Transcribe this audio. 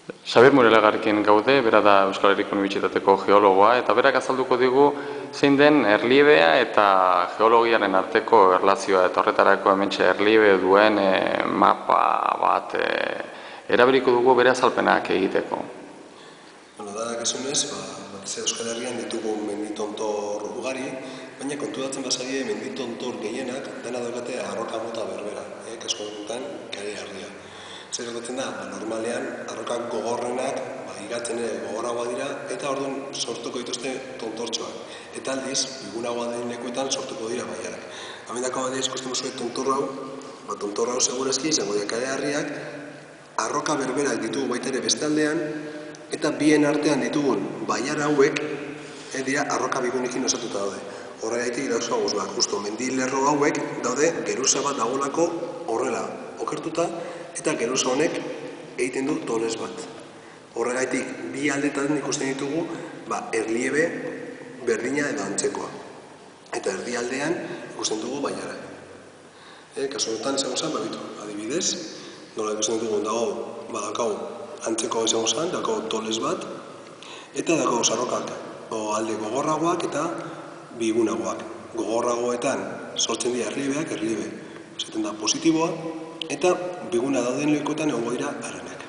Xabier Murelegarekin gaude, bera da Euskal Herriko Unibertsitateko geologoa, eta berak azalduko digu zein den erliebea eta geologiaren arteko erlazioa, eta horretarako hementxe erliebe duen mapa bat erabiliko dugu bere azalpenak egiteko. Da, gizunez, Euskal Herrian ditugu menditontor ugari, baina konturatzen bazagie menditontor gehienak dena daukate arroka mota berbera, kasu honetan kareharria. Zer gertatzen da, normalean arroka gogorrenak igatzen ere gogoragoa dira eta orduan sortuko dituzte tontortxoak. Eta aldiz, bigunagoa den lekuetan sortuko dira baiarak. Hamendako badiaz ikusten duzue tontor hau segurezki izango dira kareharriak, arroka berberak ditugu baita ere bestaldean, eta bien artean ditugun baiara hauek dira arroka bigunekin osatuta daude. Horregaitik dauzkagu justu mendilerro hauek daude geruza bat dagoelako horrela okertuta eta geruza honek egiten du toles bat. Horregaitik bi aldetan ikusten ditugu erliebe berdina edo antzekoa. Eta erdialdean ikusten dugu baiara. Kasu honetan izango zen, adibidez, nola ikusten dugu badakau antzeko izango zen, dakau toles bat, eta dakau sarrokak alde gogorragoak eta bigunagoak. Gogorragoetan sortzen dira erliebe, esaten da positiboa, eta biguna dauden lekuetan egongo dira arenak.